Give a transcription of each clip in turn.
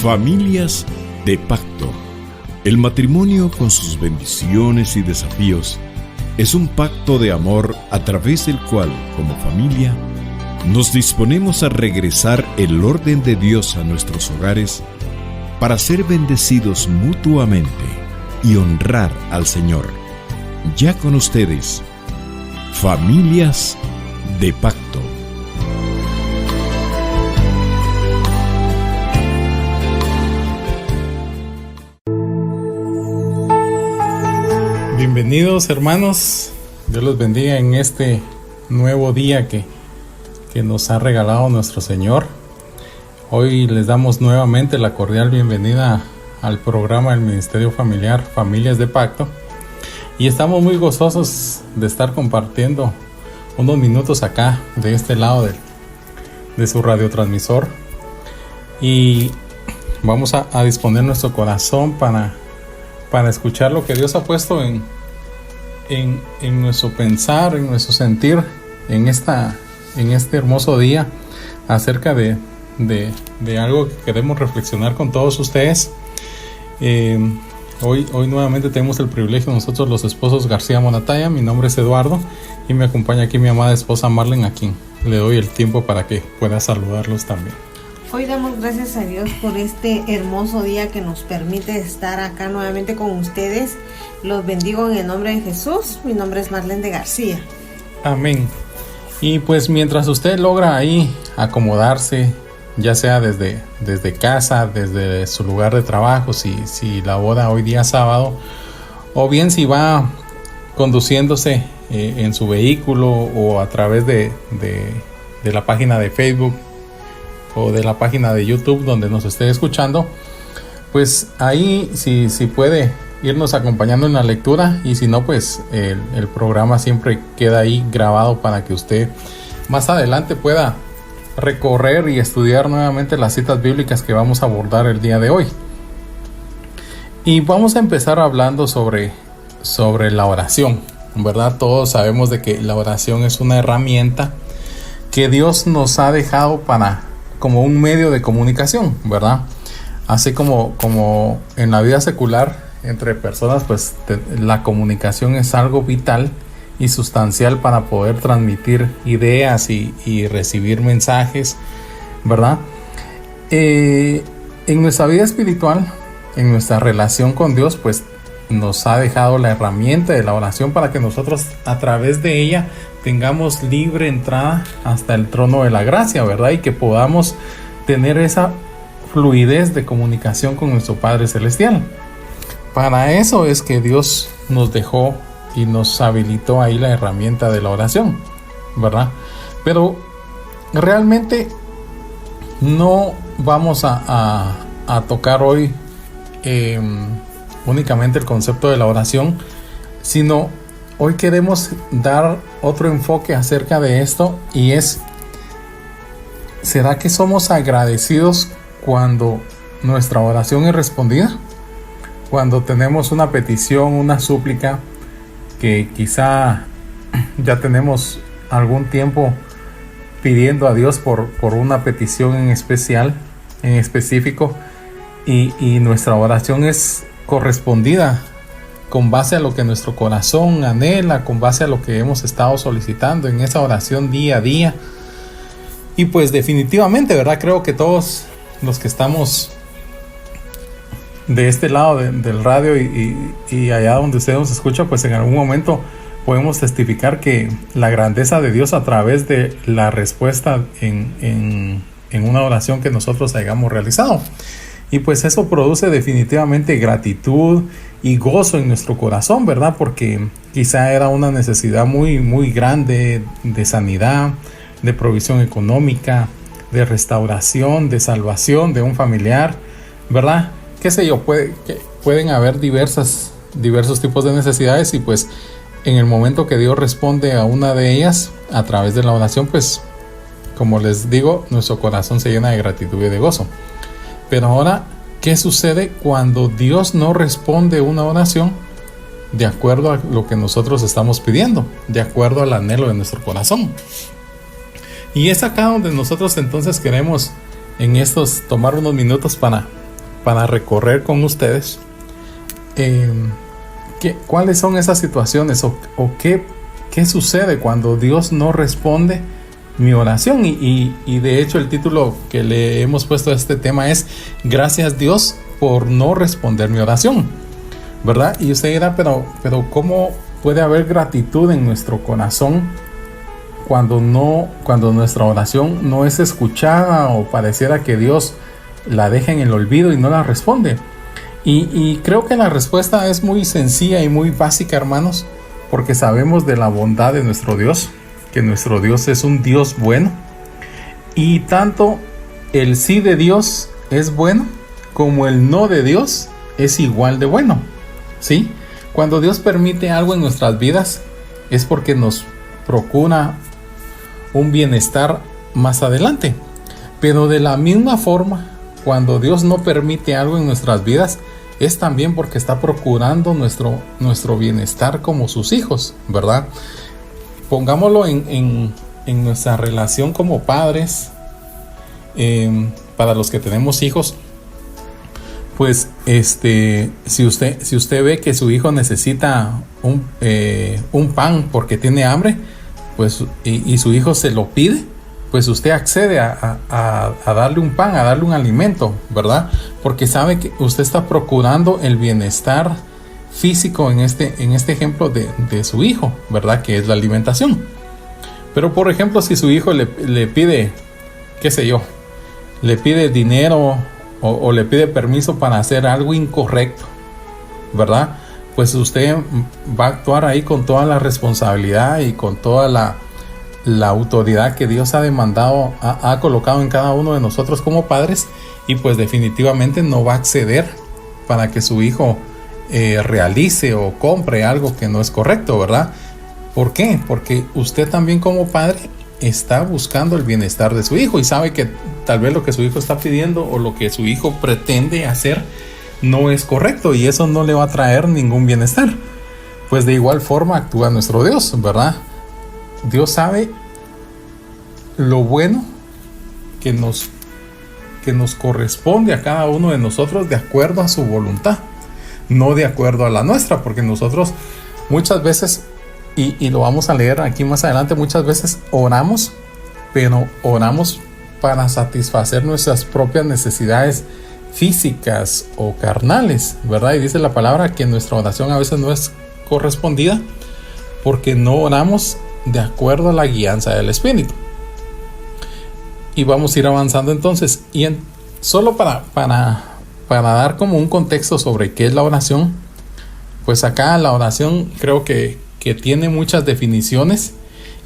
Familias de pacto. El matrimonio, con sus bendiciones y desafíos, es un pacto de amor a través del cual, como familia, nos disponemos a regresar el orden de Dios a nuestros hogares para ser bendecidos mutuamente y honrar al Señor. Ya con ustedes, Familias de Pacto. Bienvenidos, hermanos. Dios los bendiga en este nuevo día que nos ha regalado nuestro Señor. Hoy les damos nuevamente la cordial bienvenida al programa del Ministerio Familiar Familias de Pacto, y estamos muy gozosos de estar compartiendo unos minutos acá de este lado de su radiotransmisor, y vamos a disponer nuestro corazón para escuchar lo que Dios ha puesto en nuestro pensar, en nuestro sentir en este hermoso día acerca de algo que queremos reflexionar con todos ustedes. Hoy nuevamente tenemos el privilegio nosotros, los esposos García Monataya. Mi nombre es Eduardo y me acompaña aquí mi amada esposa Marlene, a quien le doy el tiempo para que pueda saludarlos también. Hoy damos gracias a Dios por este hermoso día que nos permite estar acá nuevamente con ustedes. Los bendigo en el nombre de Jesús. Mi nombre es Marlene de García. Amén. Y pues mientras usted logra ahí acomodarse, ya sea desde casa, desde su lugar de trabajo, si labora hoy día sábado, o bien si va conduciéndose en su vehículo o a través de la página de Facebook o de la página de YouTube donde nos esté escuchando, pues ahí si puede irnos acompañando en la lectura, y si no, pues el programa siempre queda ahí grabado para que usted más adelante pueda recorrer y estudiar nuevamente las citas bíblicas que vamos a abordar el día de hoy. Y vamos a empezar hablando sobre la oración, ¿verdad? Todos sabemos de que la oración es una herramienta que Dios nos ha dejado como un medio de comunicación, ¿verdad? Así como en la vida secular entre personas, pues la comunicación es algo vital y sustancial para poder transmitir ideas y recibir mensajes, ¿verdad? En nuestra vida espiritual, en nuestra relación con Dios, pues nos ha dejado la herramienta de la oración para que nosotros a través de ella tengamos libre entrada hasta el trono de la gracia, ¿verdad? Y que podamos tener esa fluidez de comunicación con nuestro Padre Celestial. Para eso es que Dios nos dejó y nos habilitó ahí la herramienta de la oración, ¿verdad? Pero realmente no vamos a tocar hoy únicamente el concepto de la oración, sino hoy queremos dar otro enfoque acerca de esto, y es: ¿será que somos agradecidos cuando nuestra oración es respondida? Cuando tenemos una petición, una súplica que quizá ya tenemos algún tiempo pidiendo a Dios por una petición en específico, y nuestra oración es correspondida con base a lo que nuestro corazón anhela, con base a lo que hemos estado solicitando en esa oración día a día. Y pues definitivamente, ¿verdad? Creo que todos los que estamos de este lado del radio y allá donde usted nos escucha, pues en algún momento podemos testificar que la grandeza de Dios a través de la respuesta en una oración que nosotros hayamos realizado. Y pues eso produce definitivamente gratitud y gozo en nuestro corazón, ¿verdad? Porque quizá era una necesidad muy, muy grande de sanidad, de provisión económica, de restauración, de salvación de un familiar, ¿verdad? Qué sé yo, pueden haber diversos tipos de necesidades, y pues en el momento que Dios responde a una de ellas a través de la oración, pues como les digo, nuestro corazón se llena de gratitud y de gozo. Pero ahora, ¿qué sucede cuando Dios no responde una oración de acuerdo a lo que nosotros estamos pidiendo, de acuerdo al anhelo de nuestro corazón? Y es acá donde nosotros entonces queremos en estos tomar unos minutos para para recorrer con ustedes cuáles son esas situaciones o qué sucede cuando Dios no responde mi oración. Y de hecho el título que le hemos puesto a este tema es Gracias Dios por no responder mi oración, ¿verdad? Y usted dirá, pero ¿cómo puede haber gratitud en nuestro corazón cuando nuestra oración no es escuchada o pareciera que Dios la deja en el olvido y no la responde? Y creo que la respuesta es muy sencilla y muy básica, hermanos, porque sabemos de la bondad de nuestro Dios, que nuestro Dios es un Dios bueno, y tanto el sí de Dios es bueno como el no de Dios es igual de bueno, ¿sí? Cuando Dios permite algo en nuestras vidas es porque nos procura un bienestar más adelante, pero de la misma forma, cuando Dios no permite algo en nuestras vidas es también porque está procurando nuestro bienestar como sus hijos, ¿verdad? Pongámoslo en nuestra relación como padres. Para los que tenemos hijos, pues si usted ve que su hijo necesita un pan porque tiene hambre, pues y su hijo se lo pide, pues usted accede a darle un pan, a darle un alimento, ¿verdad? Porque sabe que usted está procurando el bienestar físico en este ejemplo de su hijo, ¿verdad? Que es la alimentación. Pero por ejemplo, si su hijo le pide, qué sé yo, le pide dinero o le pide permiso para hacer algo incorrecto, ¿verdad? Pues usted va a actuar ahí con toda la responsabilidad y con toda la autoridad que Dios ha demandado, ha colocado en cada uno de nosotros como padres, y pues definitivamente no va a acceder para que su hijo realice o compre algo que no es correcto, ¿verdad? ¿Por qué? Porque usted también como padre está buscando el bienestar de su hijo y sabe que tal vez lo que su hijo está pidiendo o lo que su hijo pretende hacer no es correcto y eso no le va a traer ningún bienestar. Pues de igual forma actúa nuestro Dios, ¿verdad? Dios sabe lo bueno que nos corresponde a cada uno de nosotros de acuerdo a su voluntad, no de acuerdo a la nuestra, porque nosotros muchas veces, y lo vamos a leer aquí más adelante, muchas veces oramos, pero oramos para satisfacer nuestras propias necesidades físicas o carnales, ¿verdad? Y dice la palabra que nuestra oración a veces no es correspondida porque no oramos de acuerdo a la guianza del Espíritu. Y vamos a ir avanzando entonces. Y solo para dar como un contexto sobre qué es la oración, pues acá la oración creo que tiene muchas definiciones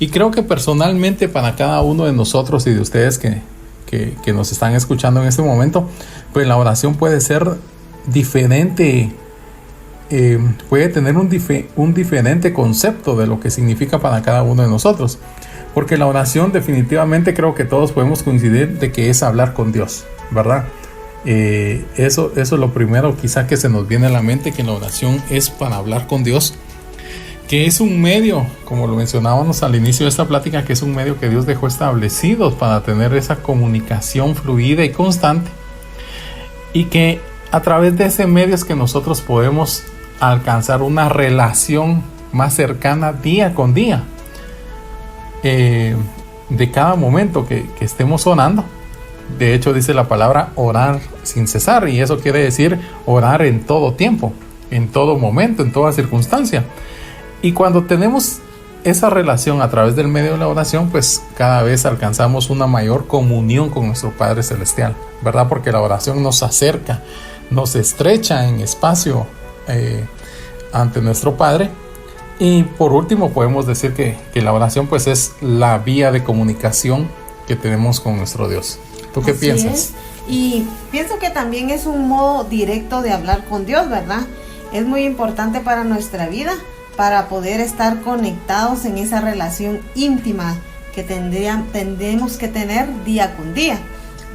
y creo que personalmente para cada uno de nosotros y de ustedes que nos están escuchando en este momento, pues la oración puede ser diferente, puede tener un diferente concepto de lo que significa para cada uno de nosotros, porque la oración definitivamente creo que todos podemos coincidir de que es hablar con Dios, ¿verdad? Eso es lo primero quizá que se nos viene a la mente, que la oración es para hablar con Dios, que es un medio, como lo mencionábamos al inicio de esta plática, que es un medio que Dios dejó establecido para tener esa comunicación fluida y constante, y que a través de ese medio es que nosotros podemos alcanzar una relación más cercana día con día, de cada momento que estemos orando. De hecho dice la palabra orar sin cesar, y eso quiere decir orar en todo tiempo, en todo momento, en toda circunstancia. Y cuando tenemos esa relación a través del medio de la oración, pues cada vez alcanzamos una mayor comunión con nuestro Padre Celestial, ¿verdad? Porque la oración nos acerca, nos estrecha en espacio ante nuestro Padre. Y por último podemos decir que la oración pues es la vía de comunicación que tenemos con nuestro Dios. ¿Tú qué piensas? Y pienso que también es un modo directo de hablar con Dios, ¿verdad? Es muy importante para nuestra vida, para poder estar conectados en esa relación íntima que tendremos que tener día con día,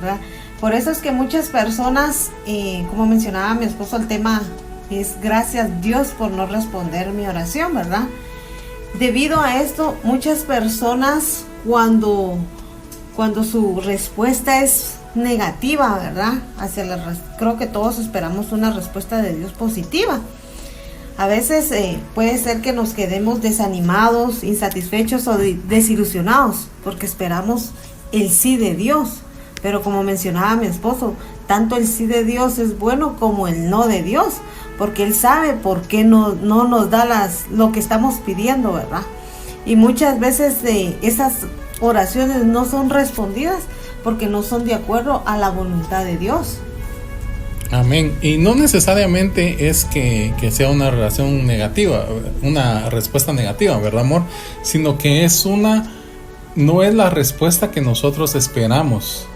¿verdad? Por eso es que muchas personas, como mencionaba mi esposo, el tema es gracias Dios por no responder mi oración, ¿verdad? Debido a esto, muchas personas cuando su respuesta es negativa, ¿verdad? Creo que todos esperamos una respuesta de Dios positiva. A veces puede ser que nos quedemos desanimados, insatisfechos o desilusionados porque esperamos el sí de Dios. Pero como mencionaba mi esposo, tanto el sí de Dios es bueno como el no de Dios, porque Él sabe por qué no nos da lo que estamos pidiendo, ¿verdad? Y muchas veces esas oraciones no son respondidas porque no son de acuerdo a la voluntad de Dios. Amén. Y no necesariamente es que sea una relación negativa, una respuesta negativa, ¿verdad, amor? Sino que no es la respuesta que nosotros esperamos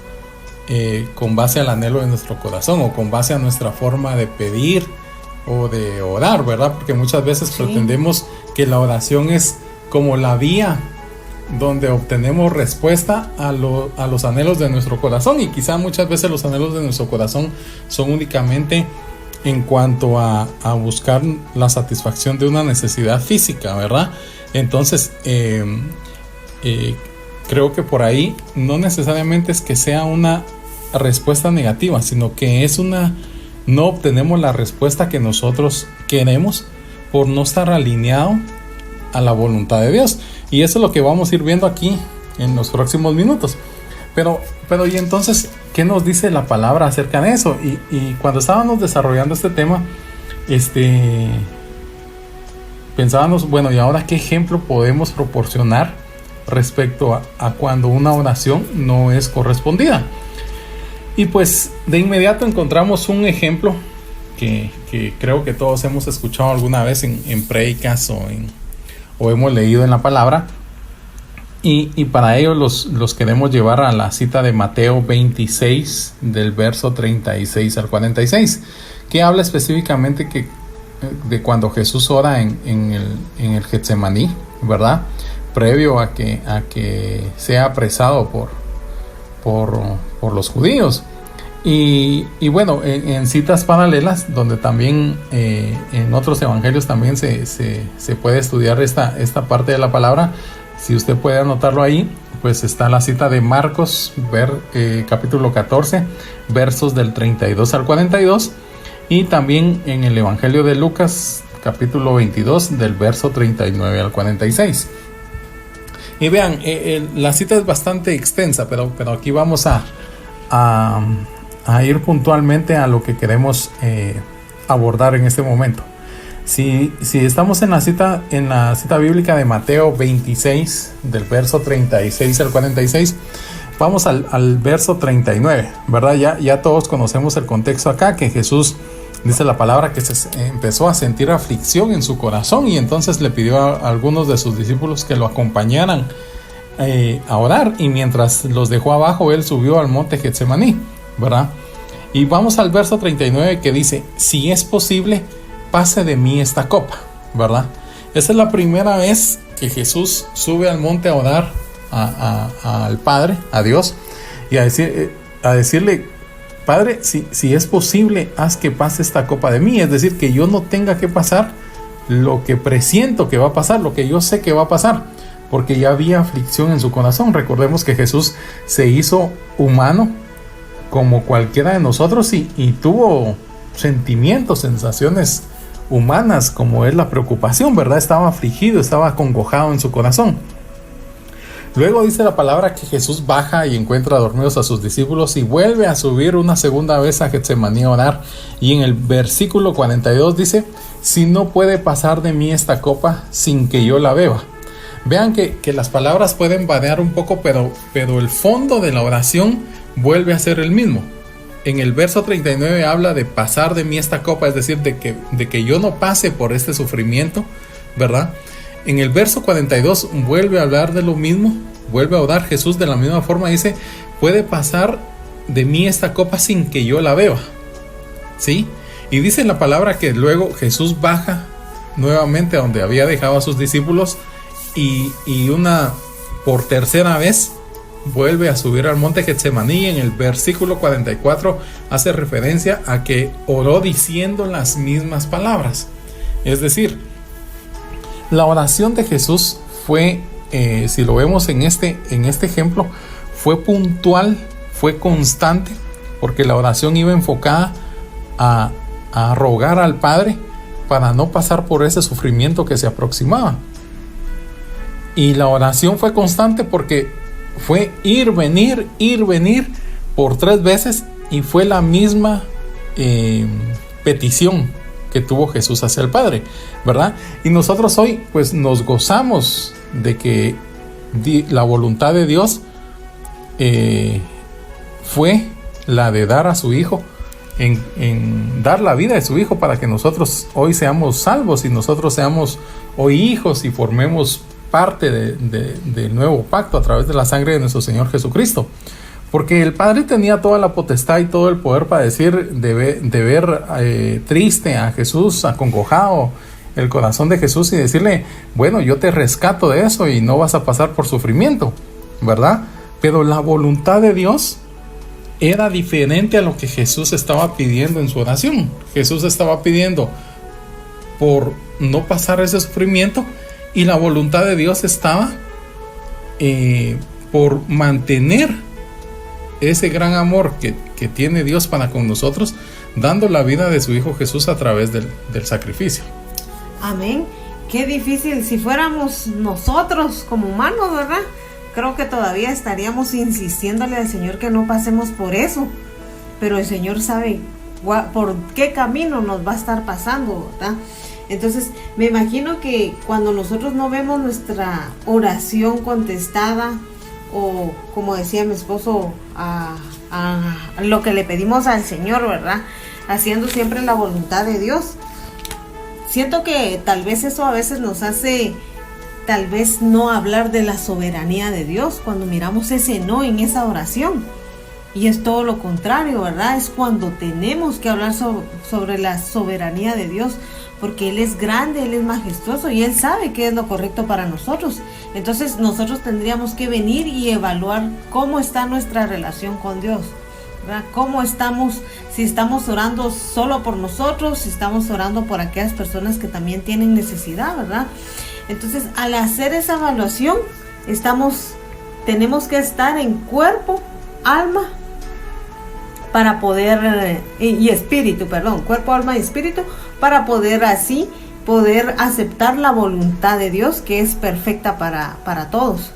con base al anhelo de nuestro corazón o con base a nuestra forma de pedir o de orar, ¿verdad? Porque muchas veces pretendemos que la oración es como la vía donde obtenemos respuesta a los anhelos de nuestro corazón, y quizá muchas veces los anhelos de nuestro corazón son únicamente en cuanto a buscar la satisfacción de una necesidad física, ¿verdad? Entonces creo que por ahí no necesariamente es que sea una respuesta negativa, sino que no obtenemos la respuesta que nosotros queremos por no estar alineado a la voluntad de Dios. Y eso es lo que vamos a ir viendo aquí en los próximos minutos. Pero y entonces, ¿qué nos dice la palabra acerca de eso? Y cuando estábamos desarrollando este tema, pensábamos, bueno, ¿y ahora qué ejemplo podemos proporcionar respecto a cuando una oración no es correspondida? Y pues de inmediato encontramos un ejemplo que creo que todos hemos escuchado alguna vez en prédicas o hemos leído en la palabra, y para ello los queremos llevar a la cita de Mateo 26 del verso 36 al 46, que habla específicamente de cuando Jesús ora en el Getsemaní, ¿verdad? Previo a que sea apresado por los judíos. Y bueno, en citas paralelas, donde también en otros evangelios también se puede estudiar esta parte de la palabra, si usted puede anotarlo ahí, pues está la cita de Marcos, capítulo 14, versos del 32 al 42, y también en el evangelio de Lucas, capítulo 22, del verso 39 al 46. Y vean, la cita es bastante extensa, pero aquí vamos a ir puntualmente a lo que queremos abordar en este momento. Si estamos en la cita bíblica de Mateo 26, del verso 36 al 46, vamos al verso 39, ¿verdad? Ya todos conocemos el contexto acá, que Jesús, dice la palabra, que se empezó a sentir aflicción en su corazón, y entonces le pidió a algunos de sus discípulos que lo acompañaran a orar, y mientras los dejó abajo, él subió al monte Getsemaní, ¿verdad? Y vamos al verso 39, que dice: si es posible, pase de mí esta copa, ¿verdad? Esa es la primera vez que Jesús sube al monte a orar al Padre, a Dios, y a decirle: Padre, si es posible, haz que pase esta copa de mí. Es decir, que yo no tenga que pasar lo que presiento que va a pasar, lo que yo sé que va a pasar, porque ya había aflicción en su corazón. Recordemos que Jesús se hizo humano como cualquiera de nosotros y tuvo sentimientos, sensaciones humanas, como es la preocupación, ¿verdad? Estaba afligido, estaba acongojado en su corazón. Luego dice la palabra que Jesús baja y encuentra dormidos a sus discípulos y vuelve a subir una segunda vez a Getsemaní a orar. Y en el versículo 42 dice: si no puede pasar de mí esta copa sin que yo la beba. Vean que las palabras pueden variar un poco, pero el fondo de la oración vuelve a ser el mismo. En el verso 39 habla de pasar de mí esta copa, es decir, de que yo no pase por este sufrimiento, ¿verdad? En el verso 42 vuelve a hablar de lo mismo, vuelve a orar Jesús de la misma forma, dice: puede pasar de mí esta copa sin que yo la beba, ¿sí? Y dice la palabra que luego Jesús baja nuevamente a donde había dejado a sus discípulos y por tercera vez vuelve a subir al monte Getsemaní. En el versículo 44 hace referencia a que oró diciendo las mismas palabras. Es decir, la oración de Jesús fue, si lo vemos en este ejemplo, fue puntual, fue constante, porque la oración iba enfocada a rogar al Padre para no pasar por ese sufrimiento que se aproximaba. Y la oración fue constante porque fue ir, venir por 3 veces, y fue la misma petición que tuvo Jesús hacia el Padre, ¿verdad? Y nosotros hoy pues nos gozamos de que la voluntad de Dios fue la de dar a su Hijo, en dar la vida de su Hijo para que nosotros hoy seamos salvos y nosotros seamos hoy hijos y formemos parte del nuevo pacto a través de la sangre de nuestro Señor Jesucristo. Porque el Padre tenía toda la potestad y todo el poder para decir, de ver triste a Jesús, acongojado el corazón de Jesús, y decirle, bueno, yo te rescato de eso y no vas a pasar por sufrimiento, ¿verdad? Pero la voluntad de Dios era diferente a lo que Jesús estaba pidiendo en su oración. Jesús estaba pidiendo por no pasar ese sufrimiento, y la voluntad de Dios estaba por mantener ese gran amor que tiene Dios para con nosotros, dando la vida de su Hijo Jesús a través del sacrificio. Amén. Qué difícil. Si fuéramos nosotros como humanos, ¿verdad? Creo que todavía estaríamos insistiéndole al Señor que no pasemos por eso. Pero el Señor sabe por qué camino nos va a estar pasando, ¿verdad? Entonces, me imagino que cuando nosotros no vemos nuestra oración contestada, o como decía mi esposo, a lo que le pedimos al Señor, ¿verdad? Haciendo siempre la voluntad de Dios. Siento que tal vez eso a veces nos hace, tal vez no hablar de la soberanía de Dios cuando miramos ese no en esa oración. Y es todo lo contrario, ¿verdad? Es cuando tenemos que hablar sobre la soberanía de Dios, porque Él es grande, Él es majestuoso y Él sabe qué es lo correcto para nosotros. Entonces nosotros tendríamos que venir y evaluar cómo está nuestra relación con Dios, ¿verdad? Cómo estamos, si estamos orando solo por nosotros, si estamos orando por aquellas personas que también tienen necesidad, ¿verdad? Entonces, al hacer esa evaluación, tenemos que estar en cuerpo, alma, para poder, y espíritu, cuerpo, alma y espíritu, para poder así aceptar la voluntad de Dios, que es perfecta para todos.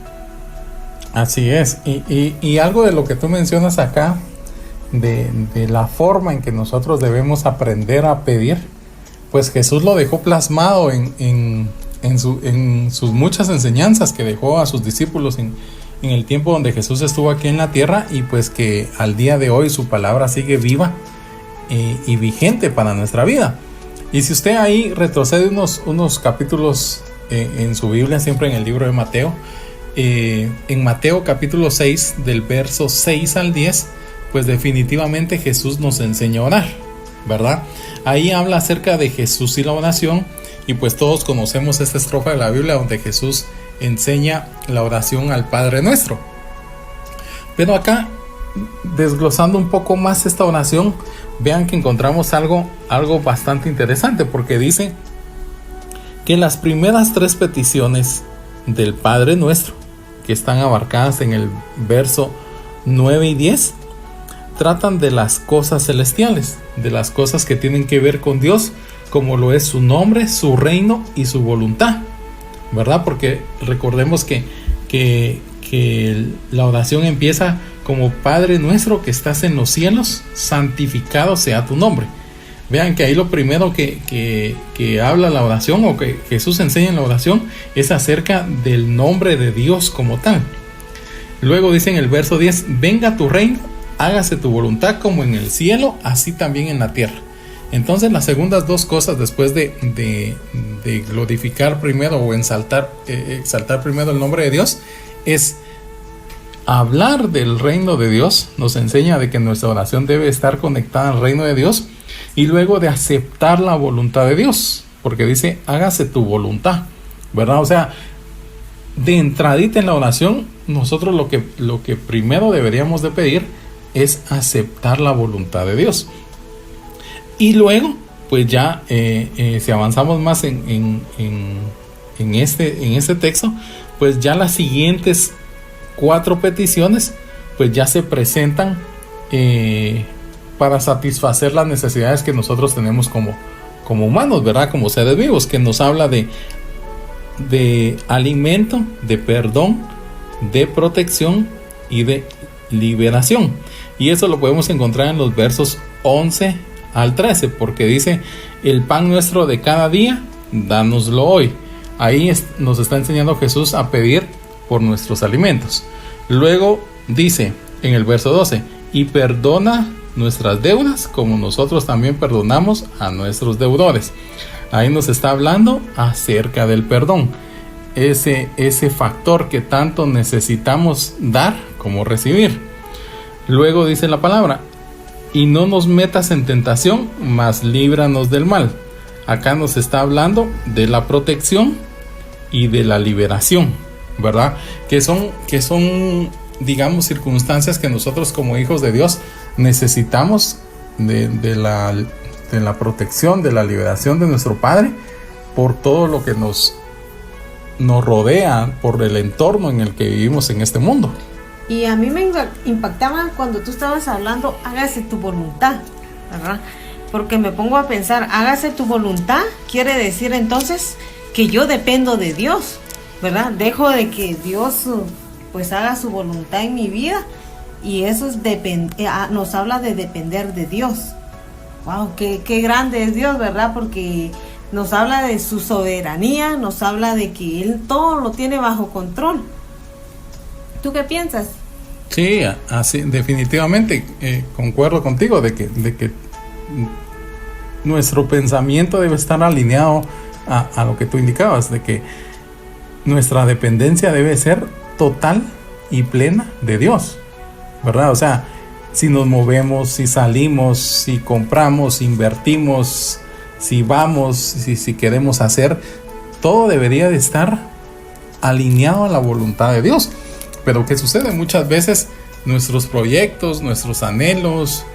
Así es. Y algo de lo que tú mencionas acá, de la forma en que nosotros debemos aprender a pedir, pues Jesús lo dejó plasmado en sus muchas enseñanzas que dejó a sus discípulos en el tiempo donde Jesús estuvo aquí en la tierra, y pues que al día de hoy su palabra sigue viva y vigente para nuestra vida. Y si usted ahí retrocede unos capítulos en su Biblia, siempre en el libro de Mateo, en Mateo capítulo 6, del verso 6 al 10, pues definitivamente Jesús nos enseña a orar, ¿verdad? Ahí habla acerca de Jesús y la oración, y pues todos conocemos esta estrofa de la Biblia donde Jesús enseña la oración al Padre Nuestro. Pero acá, desglosando un poco más esta oración, vean que encontramos algo bastante interesante, porque dice que las primeras 3 peticiones del Padre Nuestro, que están abarcadas en el verso 9 y 10, tratan de las cosas celestiales, de las cosas que tienen que ver con Dios, como lo es su nombre, su reino y su voluntad, ¿verdad? Porque recordemos que la oración empieza como Padre nuestro que estás en los cielos, santificado sea tu nombre. Vean que ahí lo primero que habla la oración, o que Jesús enseña en la oración, es acerca del nombre de Dios como tal. Luego dice en el verso 10, venga tu reino, hágase tu voluntad como en el cielo, así también en la tierra. Entonces las segundas 2 cosas, después de glorificar primero o exaltar primero el nombre de Dios, es hablar del reino de Dios. Nos enseña de que nuestra oración debe estar conectada al reino de Dios, y luego de aceptar la voluntad de Dios, porque dice hágase tu voluntad, ¿verdad? O sea, de entradita en la oración, nosotros lo que primero deberíamos de pedir es aceptar la voluntad de Dios. Y luego, pues ya si avanzamos más en este texto, pues ya las siguientes 4 peticiones, pues ya se presentan para satisfacer las necesidades que nosotros tenemos como humanos, ¿verdad? Como seres vivos, que nos habla de alimento, de perdón, de protección y de liberación. Y eso lo podemos encontrar en los versos 11 al 13, porque dice: el pan nuestro de cada día, dánoslo hoy. Ahí nos está enseñando Jesús a pedir por nuestros alimentos. Luego dice en el verso 12: y perdona nuestras deudas como nosotros también perdonamos a nuestros deudores. Ahí nos está hablando acerca del perdón, ese factor que tanto necesitamos dar como recibir. Luego dice la palabra: y no nos metas en tentación, mas líbranos del mal. Acá nos está hablando de la protección y de la liberación, ¿verdad? Que son, digamos, circunstancias que nosotros como hijos de Dios necesitamos de la protección, de la liberación de nuestro Padre por todo lo que nos rodea, por el entorno en el que vivimos en este mundo. Y a mí me impactaba cuando tú estabas hablando, hágase tu voluntad, ¿verdad? Porque me pongo a pensar, hágase tu voluntad, quiere decir entonces que yo dependo de Dios, ¿verdad? Dejo de que Dios pues haga su voluntad en mi vida, y eso es nos habla de depender de Dios. Wow, qué grande es Dios, ¿verdad? Porque nos habla de su soberanía, nos habla de que Él todo lo tiene bajo control. ¿Tú qué piensas? Sí, así definitivamente concuerdo contigo de que nuestro pensamiento debe estar alineado a lo que tú indicabas, de que nuestra dependencia debe ser total y plena de Dios, ¿verdad? O sea, si nos movemos, si salimos, si compramos, si invertimos, si vamos, si queremos hacer, todo debería de estar alineado a la voluntad de Dios. Pero ¿qué sucede? Muchas veces nuestros proyectos, nuestros anhelos,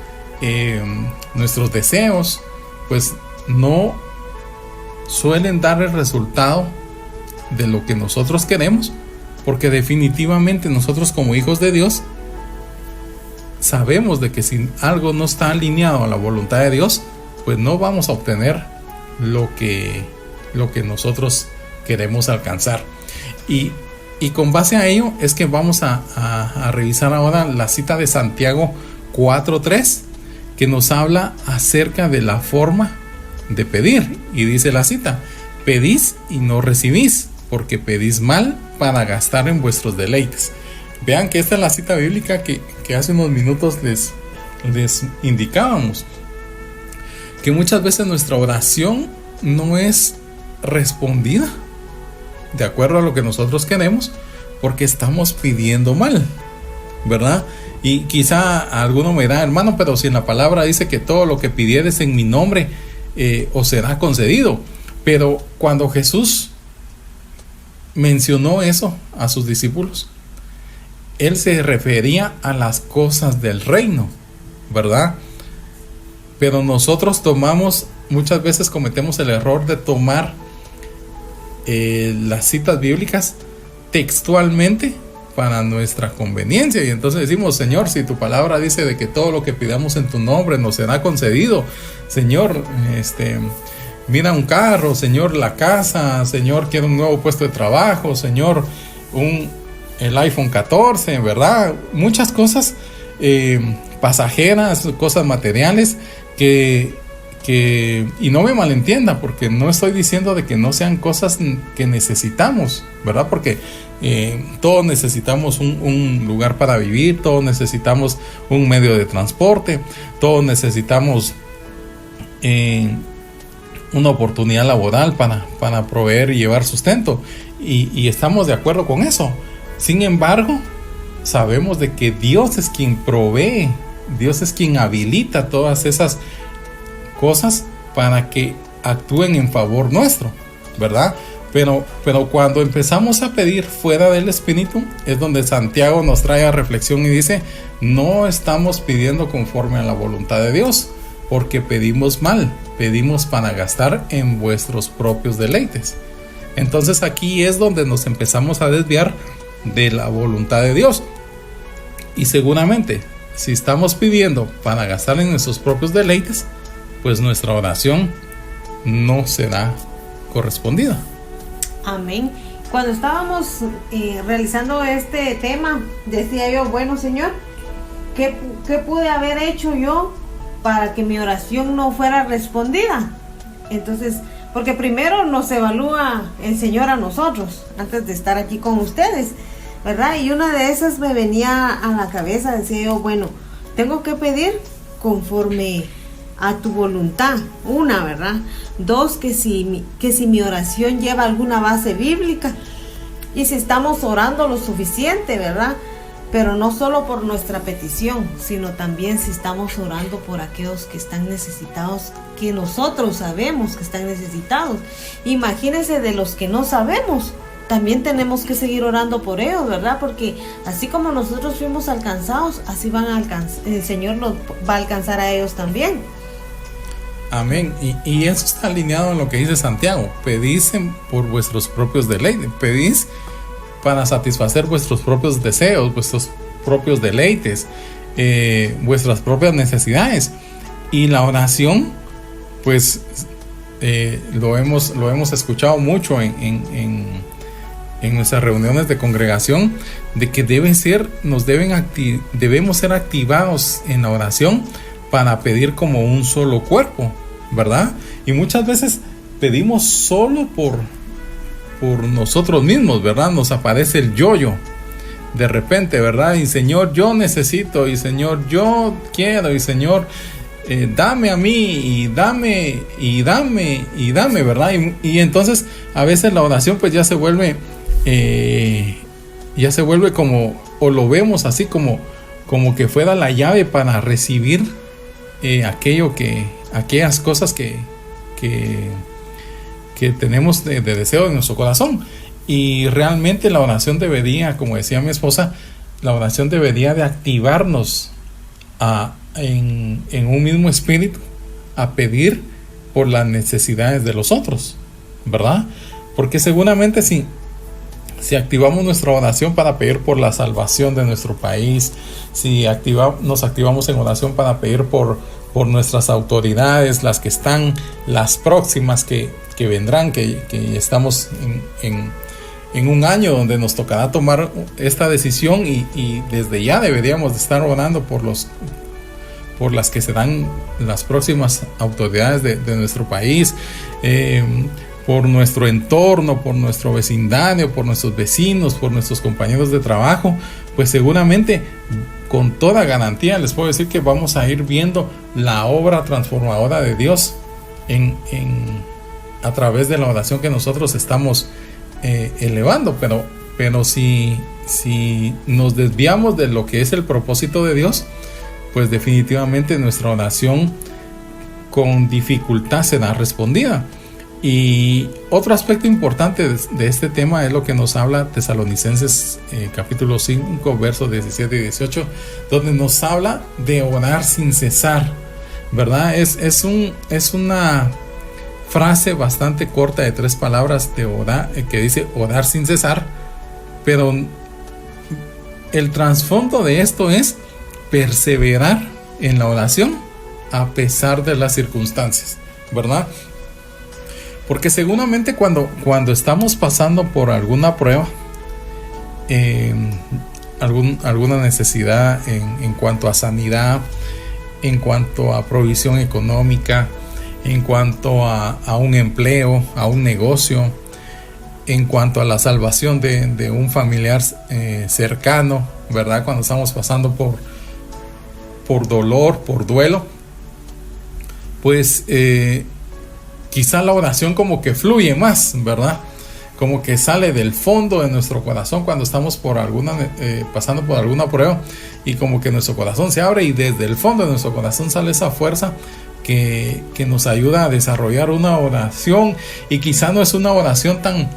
nuestros deseos, pues no suelen dar el resultado de lo que nosotros queremos, porque definitivamente nosotros como hijos de Dios sabemos de que si algo no está alineado a la voluntad de Dios, pues no vamos a obtener lo que nosotros queremos alcanzar. Y con base a ello es que vamos a revisar ahora la cita de Santiago 4:3, que nos habla acerca de la forma de pedir. Y dice la cita: pedís y no recibís, porque pedís mal para gastar en vuestros deleites. Vean que esta es la cita bíblica que hace unos minutos les indicábamos, que muchas veces nuestra oración no es respondida de acuerdo a lo que nosotros queremos, porque estamos pidiendo mal, ¿verdad? Y quizá alguno me dirá: hermano, pero si en la palabra dice que todo lo que pidieres en mi nombre os será concedido. Pero cuando Jesús mencionó eso a sus discípulos, Él se refería a las cosas del reino, ¿verdad? Pero nosotros muchas veces cometemos el error de tomar las citas bíblicas textualmente para nuestra conveniencia, y entonces decimos: Señor, si tu palabra dice de que todo lo que pidamos en tu nombre nos será concedido, Señor, mira un carro, Señor, la casa, Señor, quiero un nuevo puesto de trabajo, Señor, el iPhone 14, ¿verdad? Muchas cosas pasajeras, cosas materiales y no me malentienda, porque no estoy diciendo de que no sean cosas que necesitamos, ¿verdad? Porque todos necesitamos un lugar para vivir, todos necesitamos un medio de transporte, todos necesitamos una oportunidad laboral para proveer y llevar sustento, y estamos de acuerdo con eso. Sin embargo, sabemos de que Dios es quien provee, Dios es quien habilita todas esas cosas para que actúen en favor nuestro, ¿verdad? Pero cuando empezamos a pedir fuera del Espíritu, es donde Santiago nos trae a reflexión y dice: no estamos pidiendo conforme a la voluntad de Dios, porque pedimos mal, pedimos para gastar en vuestros propios deleites. Entonces aquí es donde nos empezamos a desviar de la voluntad de Dios. Y seguramente, si estamos pidiendo para gastar en nuestros propios deleites, pues nuestra oración no será correspondida. Amén. Cuando estábamos realizando este tema, decía yo, bueno, Señor, ¿qué pude haber hecho yo para que mi oración no fuera respondida? Entonces, porque primero nos evalúa el Señor a nosotros, antes de estar aquí con ustedes, ¿verdad? Y una de esas me venía a la cabeza, decía yo, bueno, tengo que pedir conforme a tu voluntad, una, ¿verdad? Dos, que si mi oración lleva alguna base bíblica, y si estamos orando lo suficiente, ¿verdad? Pero no solo por nuestra petición, sino también si estamos orando por aquellos que están necesitados, que nosotros sabemos que están necesitados. Imagínense de los que no sabemos, también tenemos que seguir orando por ellos, ¿verdad? Porque así como nosotros fuimos alcanzados, así el Señor nos va a alcanzar a ellos también. Amén. Y eso está alineado en lo que dice Santiago. Pedís por vuestros propios deleites. Pedís para satisfacer vuestros propios deseos, vuestros propios deleites, vuestras propias necesidades. Y la oración, pues lo hemos escuchado mucho en nuestras reuniones de congregación, de que debemos ser activados en la oración para pedir como un solo cuerpo, ¿verdad? Y muchas veces pedimos solo por nosotros mismos, ¿verdad? Nos aparece el yo-yo de repente, ¿verdad? Y Señor, yo necesito, y Señor, yo quiero, y Señor, dame a mí, y dame, ¿verdad? Y entonces a veces la oración pues ya se vuelve como, o lo vemos así como que fuera la llave para recibir aquellas cosas que tenemos de deseo en nuestro corazón. Y realmente la oración debería, como decía mi esposa, la oración debería de activarnos en un mismo espíritu a pedir por las necesidades de los otros, ¿verdad? Porque seguramente si activamos nuestra oración para pedir por la salvación de nuestro país, si nos activamos en oración para pedir por nuestras autoridades, las que están, las próximas que vendrán, que estamos en un año donde nos tocará tomar esta decisión, y desde ya deberíamos de estar orando por las que serán las próximas autoridades de nuestro país, por nuestro entorno, por nuestro vecindario, por nuestros vecinos, por nuestros compañeros de trabajo. Pues seguramente, con toda garantía, les puedo decir que vamos a ir viendo la obra transformadora de Dios a través de la oración que nosotros estamos elevando. Pero si nos desviamos de lo que es el propósito de Dios, pues definitivamente nuestra oración con dificultad será respondida. Y otro aspecto importante de este tema es lo que nos habla Tesalonicenses capítulo 5 versos 17 y 18, donde nos habla de orar sin cesar, ¿verdad? Es una frase bastante corta de 3 palabras de orar, que dice orar sin cesar, pero el trasfondo de esto es perseverar en la oración a pesar de las circunstancias, ¿verdad? Porque seguramente cuando estamos pasando por alguna prueba, alguna necesidad en cuanto a sanidad, en cuanto a provisión económica, en cuanto a un empleo, a un negocio, en cuanto a la salvación de un familiar cercano, ¿verdad? Cuando estamos pasando por dolor, por duelo, pues quizá la oración como que fluye más, ¿verdad? Como que sale del fondo de nuestro corazón cuando estamos pasando por alguna prueba, y como que nuestro corazón se abre, y desde el fondo de nuestro corazón sale esa fuerza que nos ayuda a desarrollar una oración. Y quizá no es una oración tan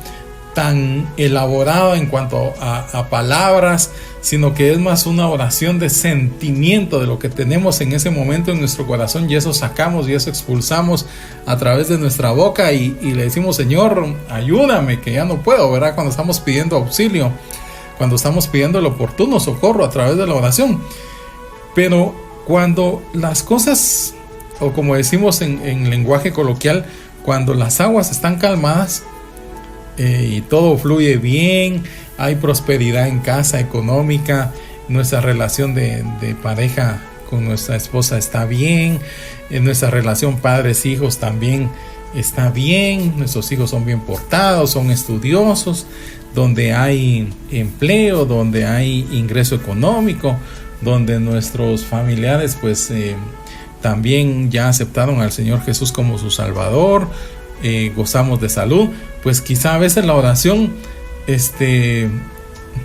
elaborada en cuanto a palabras, sino que es más una oración de sentimiento de lo que tenemos en ese momento en nuestro corazón, y eso sacamos y eso expulsamos a través de nuestra boca, y le decimos: Señor, ayúdame, que ya no puedo, ¿verdad? Cuando estamos pidiendo auxilio, cuando estamos pidiendo el oportuno socorro a través de la oración. Pero cuando las cosas, o como decimos en lenguaje coloquial, cuando las aguas están calmadas y todo fluye bien, hay prosperidad en casa económica, nuestra relación de pareja con nuestra esposa está bien, nuestra relación padres-hijos también está bien, nuestros hijos son bien portados, son estudiosos, donde hay empleo, donde hay ingreso económico, donde nuestros familiares pues también ya aceptaron al Señor Jesús como su Salvador, gozamos de salud, pues quizá a veces la oración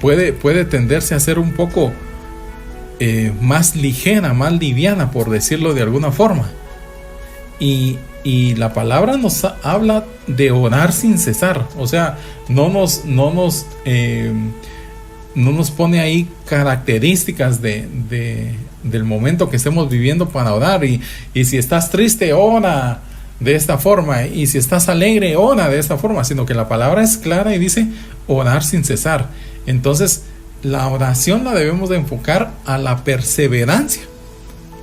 puede tenderse a ser un poco más ligera, más liviana, por decirlo de alguna forma. Y la palabra nos habla de orar sin cesar. O sea, no nos pone ahí características del momento que estemos viviendo para orar. Y si estás triste, ora de esta forma. Y si estás alegre, ora de esta forma. Sino que la palabra es clara y dice orar sin cesar. Entonces, la oración la debemos de enfocar a la perseverancia,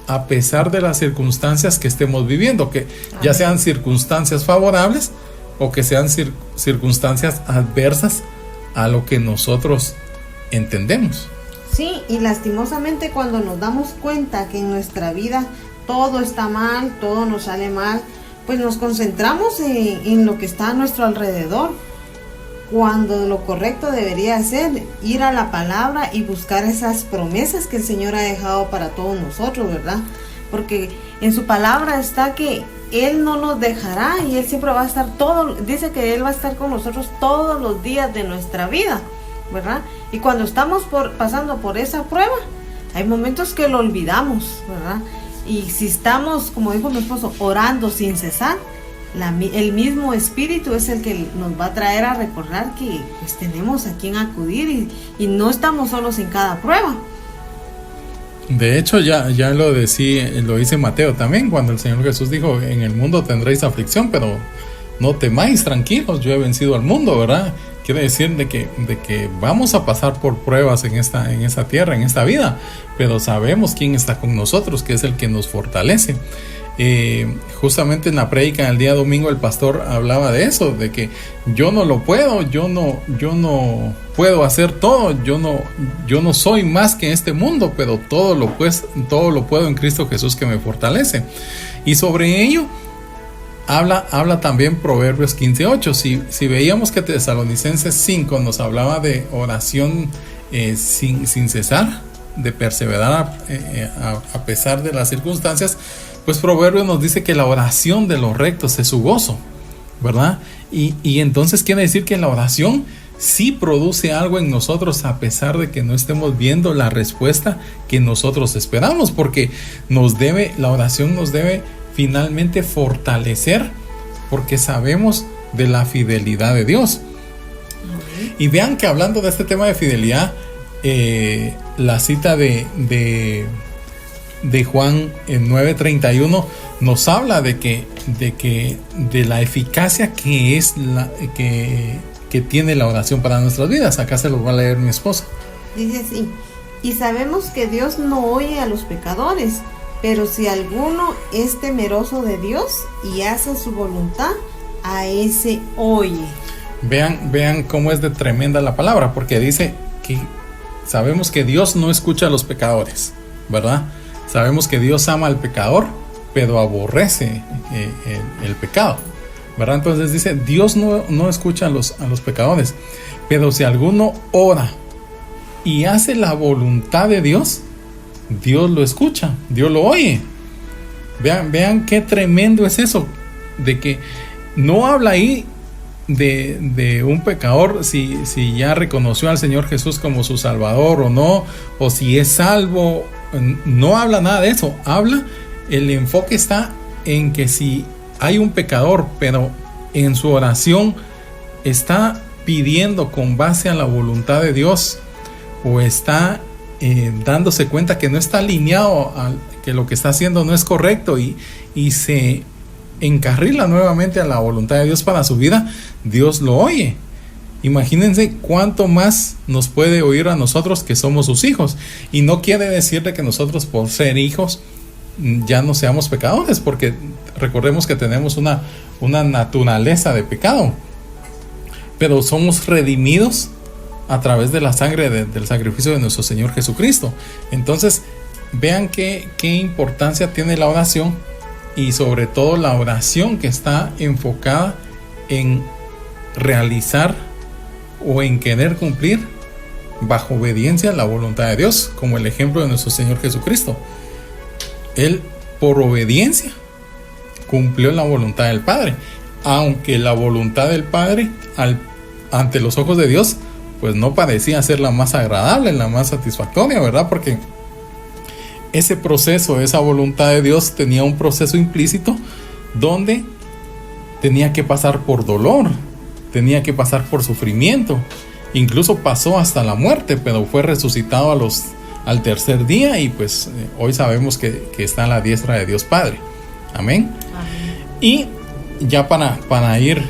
a pesar de las circunstancias que estemos viviendo, que ya sean circunstancias favorables o que sean circunstancias adversas a lo que nosotros entendemos. Sí, y lastimosamente cuando nos damos cuenta que en nuestra vida todo está mal, todo nos sale mal, pues nos concentramos en lo que está a nuestro alrededor, cuando lo correcto debería ser ir a la palabra y buscar esas promesas que el Señor ha dejado para todos nosotros, ¿verdad? Porque en su palabra está que Él no nos dejará y Él siempre va a estar dice que Él va a estar con nosotros todos los días de nuestra vida, ¿verdad? Y cuando estamos pasando por esa prueba, hay momentos que lo olvidamos, ¿verdad? Y si estamos, como dijo mi esposo, orando sin cesar, el mismo Espíritu es el que nos va a traer a recordar que pues tenemos a quien acudir y no estamos solos en cada prueba. De hecho, ya lo dice Mateo también, cuando el Señor Jesús dijo: en el mundo tendréis aflicción, pero no temáis, tranquilos, yo he vencido al mundo, ¿verdad? Quiere decir de que vamos a pasar por pruebas en esta tierra, en esta vida, pero sabemos quién está con nosotros, que es el que nos fortalece. Justamente en la prédica el día domingo el pastor hablaba de eso, de que yo no lo puedo, yo no puedo hacer todo, yo no soy más que este mundo, pero todo lo puedo en Cristo Jesús que me fortalece. Y sobre ello habla también Proverbios 15:8. Si veíamos que Tesalonicenses 5 nos hablaba de oración sin cesar, de perseverar a pesar de las circunstancias, pues Proverbios nos dice que la oración de los rectos es su gozo, ¿verdad? Y entonces quiere decir que la oración sí produce algo en nosotros, a pesar de que no estemos viendo la respuesta que nosotros esperamos, porque la oración nos debe finalmente fortalecer, porque sabemos de la fidelidad de Dios. Y vean que hablando de este tema de fidelidad, la cita de Juan en 9:31 nos habla de la eficacia que tiene la oración para nuestras vidas. Acá se lo va a leer mi esposa. Dice así: y sabemos que Dios no oye a los pecadores, pero si alguno es temeroso de Dios y hace su voluntad, a ese oye. Vean cómo es de tremenda la palabra, porque dice que sabemos que Dios no escucha a los pecadores, ¿verdad? Sabemos que Dios ama al pecador, pero aborrece el pecado, ¿verdad? Entonces dice, Dios no escucha a los pecadores, pero si alguno ora y hace la voluntad de Dios, Dios lo escucha, Dios lo oye. Vean qué tremendo es eso, de que no habla ahí de un pecador si ya reconoció al Señor Jesús como su Salvador o no, o si es salvo. No habla nada de eso. El enfoque está en que si hay un pecador, pero en su oración está pidiendo con base a la voluntad de Dios, o está dándose cuenta que no está alineado, que lo que está haciendo no es correcto, y se encarrila nuevamente a la voluntad de Dios para su vida, Dios lo oye. imagínense cuánto más nos puede oír a nosotros que somos sus hijos. Y no quiere decirle que nosotros, por ser hijos, ya no seamos pecadores, porque recordemos que tenemos una naturaleza de pecado, pero somos redimidos a través de la sangre del sacrificio de nuestro Señor Jesucristo. Entonces vean qué importancia tiene la oración, y sobre todo la oración que está enfocada en realizar o en querer cumplir bajo obediencia la voluntad de Dios, como el ejemplo de nuestro Señor Jesucristo. Él, por obediencia, cumplió la voluntad del Padre, aunque la voluntad del Padre ante los ojos de Dios pues no parecía ser la más agradable, la más satisfactoria, ¿verdad? Porque ese proceso, esa voluntad de Dios tenía un proceso implícito donde tenía que pasar por dolor, tenía que pasar por sufrimiento, incluso pasó hasta la muerte, pero fue resucitado al tercer día, y pues hoy sabemos que está a la diestra de Dios Padre. Amén. Y ya para ir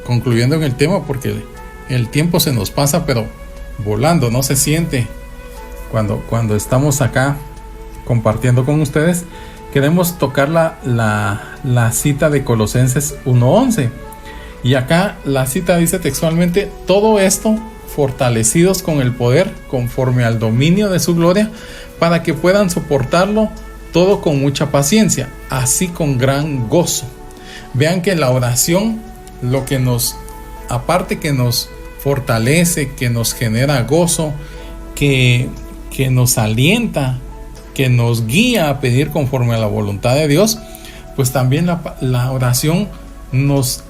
concluyendo en el tema, porque el tiempo se nos pasa pero volando, no se siente cuando estamos acá compartiendo con ustedes. Queremos tocar la cita de Colosenses 1:11, y acá la cita dice textualmente: todo esto fortalecidos con el poder conforme al dominio de su gloria, para que puedan soportarlo todo con mucha paciencia, así con gran gozo. Vean que la oración, lo que aparte que nos fortalece, que nos genera gozo, que nos alienta, que nos guía a pedir conforme a la voluntad de Dios, pues también la oración nos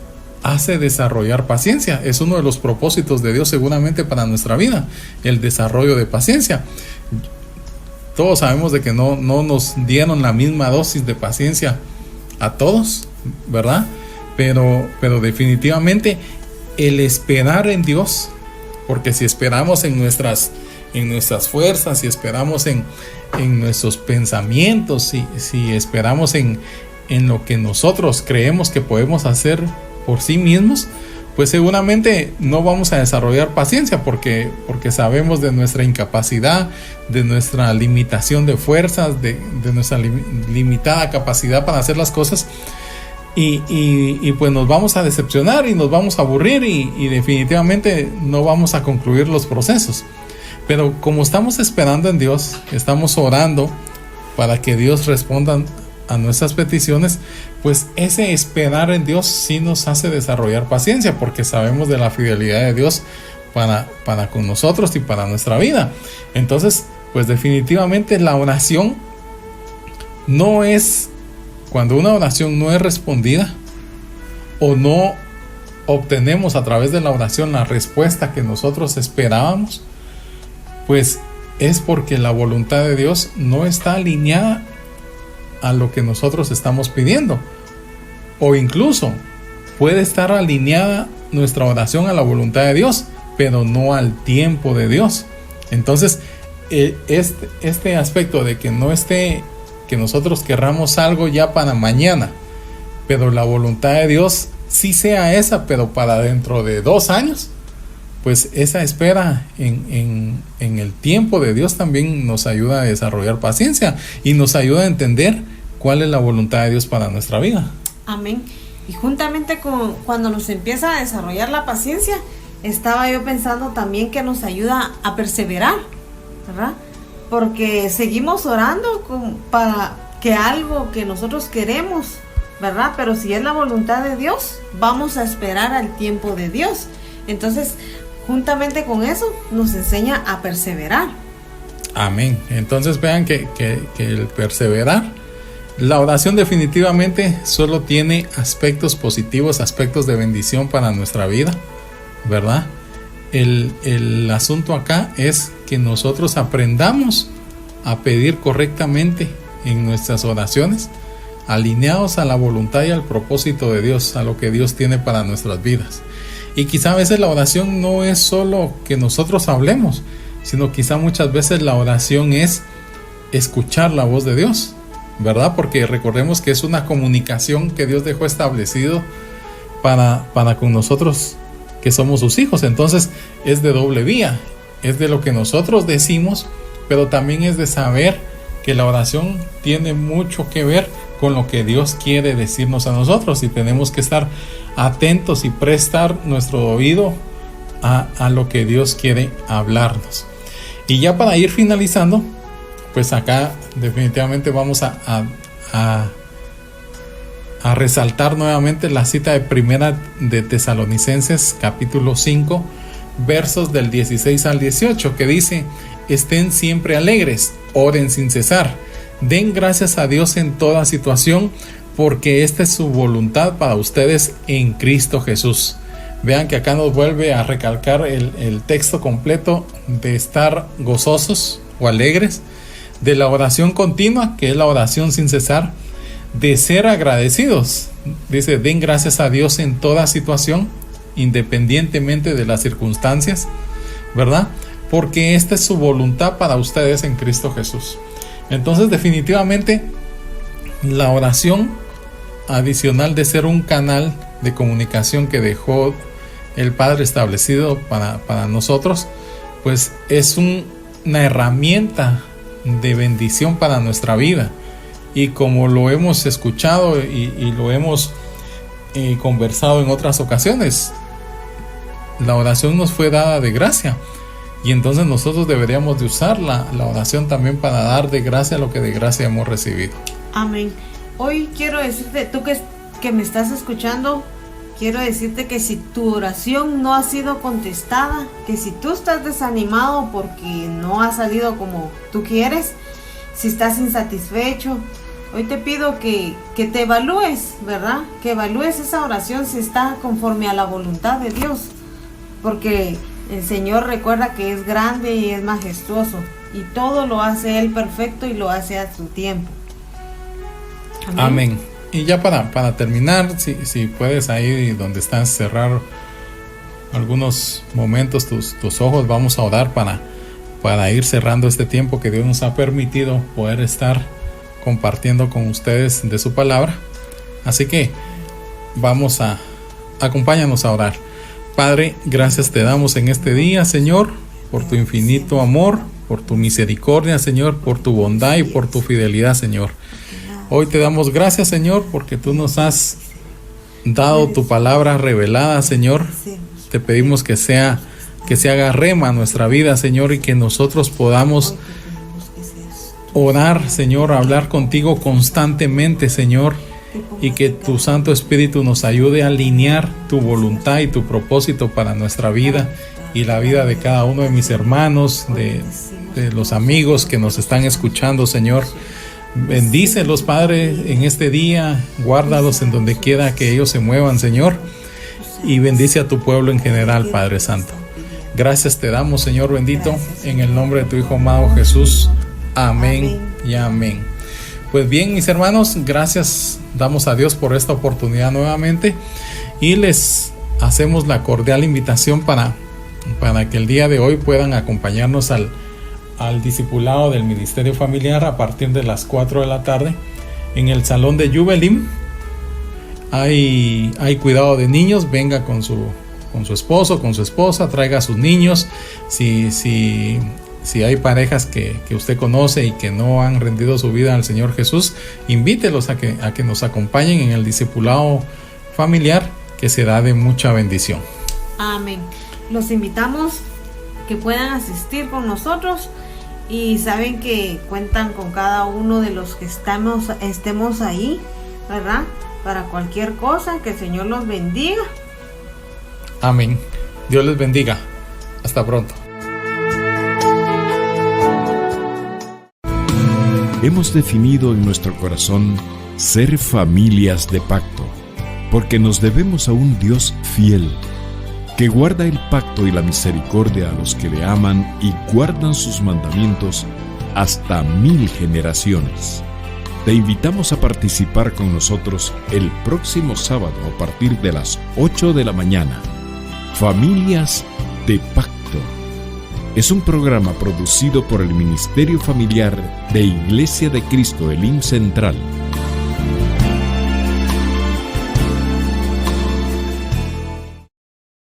hace desarrollar paciencia. Es uno de los propósitos de Dios seguramente para nuestra vida, el desarrollo de paciencia. Todos sabemos de que no nos dieron la misma dosis de paciencia a todos, ¿verdad? Pero definitivamente el esperar en Dios, porque si esperamos en nuestras fuerzas, si esperamos en nuestros pensamientos, si esperamos en lo que nosotros creemos que podemos hacer por sí mismos, pues seguramente no vamos a desarrollar paciencia, porque sabemos de nuestra incapacidad, de nuestra limitación de fuerzas, de nuestra limitada capacidad para hacer las cosas, y pues nos vamos a decepcionar y nos vamos a aburrir, y definitivamente no vamos a concluir los procesos. Pero como estamos esperando en Dios, estamos orando para que Dios responda a nuestras peticiones, pues ese esperar en Dios sí nos hace desarrollar paciencia, porque sabemos de la fidelidad de Dios para con nosotros y para nuestra vida. Entonces, pues definitivamente la oración no es, cuando una oración no es respondida o no obtenemos a través de la oración la respuesta que nosotros esperábamos, pues es porque la voluntad de Dios no está alineada a lo que nosotros estamos pidiendo, o incluso puede estar alineada nuestra oración a la voluntad de Dios, pero no al tiempo de Dios. Entonces este aspecto de que no esté, que nosotros querramos algo ya para mañana, pero la voluntad de Dios sí sea esa, pero para dentro de 2 años, pues esa espera en el tiempo de Dios también nos ayuda a desarrollar paciencia y nos ayuda a entender cuál es la voluntad de Dios para nuestra vida. Amén. Y juntamente cuando nos empieza a desarrollar la paciencia, estaba yo pensando también que nos ayuda a perseverar, ¿verdad? Porque seguimos orando para que algo que nosotros queremos, ¿verdad? Pero si es la voluntad de Dios, vamos a esperar al tiempo de Dios. Entonces, juntamente con eso, nos enseña a perseverar. Amén. Entonces vean que el perseverar, la oración definitivamente solo tiene aspectos positivos, aspectos de bendición para nuestra vida, ¿verdad? El asunto acá es que nosotros aprendamos a pedir correctamente en nuestras oraciones, alineados a la voluntad y al propósito de Dios, a lo que Dios tiene para nuestras vidas. Y quizá a veces la oración no es solo que nosotros hablemos, sino quizá muchas veces la oración es escuchar la voz de Dios, ¿verdad? Porque recordemos que es una comunicación que Dios dejó establecido para con nosotros, que somos sus hijos. Entonces es de doble vía, es de lo que nosotros decimos, pero también es de saber que la oración tiene mucho que ver con lo que Dios quiere decirnos a nosotros, y tenemos que estar atentos y prestar nuestro oído a lo que Dios quiere hablarnos. Y ya para ir finalizando, pues acá definitivamente vamos a resaltar nuevamente la cita de primera de Tesalonicenses capítulo 5 versos del 16 al 18, que dice: estén siempre alegres, oren sin cesar, den gracias a Dios en toda situación, porque esta es su voluntad para ustedes en Cristo Jesús. Vean que acá nos vuelve a recalcar el texto completo de estar gozosos o alegres, de la oración continua, que es la oración sin cesar, de ser agradecidos. Dice: den gracias a Dios en toda situación, independientemente de las circunstancias, ¿verdad? Porque esta es su voluntad para ustedes en Cristo Jesús. Entonces, definitivamente, la oración, adicional de ser un canal de comunicación que dejó el Padre establecido para nosotros, pues es una herramienta de bendición para nuestra vida. Y como lo hemos escuchado y lo hemos conversado en otras ocasiones, la oración nos fue dada de gracia, y entonces nosotros deberíamos de usar la oración también para dar de gracia lo que de gracia hemos recibido. Amén. Hoy quiero decirte, tú que me estás escuchando, quiero decirte que si tu oración no ha sido contestada, que si tú estás desanimado porque no ha salido como tú quieres, si estás insatisfecho, hoy te pido que te evalúes, ¿verdad? Que evalúes esa oración si está conforme a la voluntad de Dios, porque el Señor, recuerda que es grande y es majestuoso, y todo lo hace Él perfecto y lo hace a su tiempo. Amén. Amén. Y ya para terminar, si puedes ahí donde estás cerrar algunos momentos tus ojos, vamos a orar para ir cerrando este tiempo que Dios nos ha permitido poder estar compartiendo con ustedes de su palabra. Así que acompáñanos a orar. Padre, gracias te damos en este día, Señor, por tu infinito amor, por tu misericordia, Señor, por tu bondad y por tu fidelidad, Señor. Hoy te damos gracias, Señor, porque tú nos has dado tu palabra revelada, Señor. Te pedimos que se haga rema nuestra vida, Señor, y que nosotros podamos orar, Señor, hablar contigo constantemente, Señor, y que tu Santo Espíritu nos ayude a alinear tu voluntad y tu propósito para nuestra vida y la vida de cada uno de mis hermanos, de los amigos que nos están escuchando, Señor. Bendícelos, Padre, en este día, guárdalos en donde quiera que ellos se muevan, Señor, y bendice a tu pueblo en general, Padre Santo. Gracias te damos, Señor bendito, en el nombre de tu Hijo amado Jesús. Amén y amén. Pues bien, mis hermanos, gracias damos a Dios por esta oportunidad nuevamente, y les hacemos la cordial invitación para que el día de hoy puedan acompañarnos al discipulado del Ministerio Familiar a partir de las 4 de la tarde en el salón de Jubilim. Hay cuidado de niños, venga con su esposo, con su esposa, traiga a sus niños. Si hay parejas que usted conoce y que no han rendido su vida al Señor Jesús, invítelos a que nos acompañen en el discipulado familiar, que será de mucha bendición. Amén. Los invitamos que puedan asistir con nosotros, y saben que cuentan con cada uno de los que estemos ahí, ¿verdad? Para cualquier cosa, que el Señor los bendiga. Amén. Dios les bendiga. Hasta pronto. Hemos definido en nuestro corazón ser familias de pacto, porque nos debemos a un Dios fiel, que guarda el pacto y la misericordia a los que le aman y guardan sus mandamientos hasta 1000 generaciones. Te invitamos a participar con nosotros el próximo sábado a partir de las 8 de la mañana. Familias de Pacto. Es un programa producido por el Ministerio Familiar de Iglesia de Cristo Elim Central.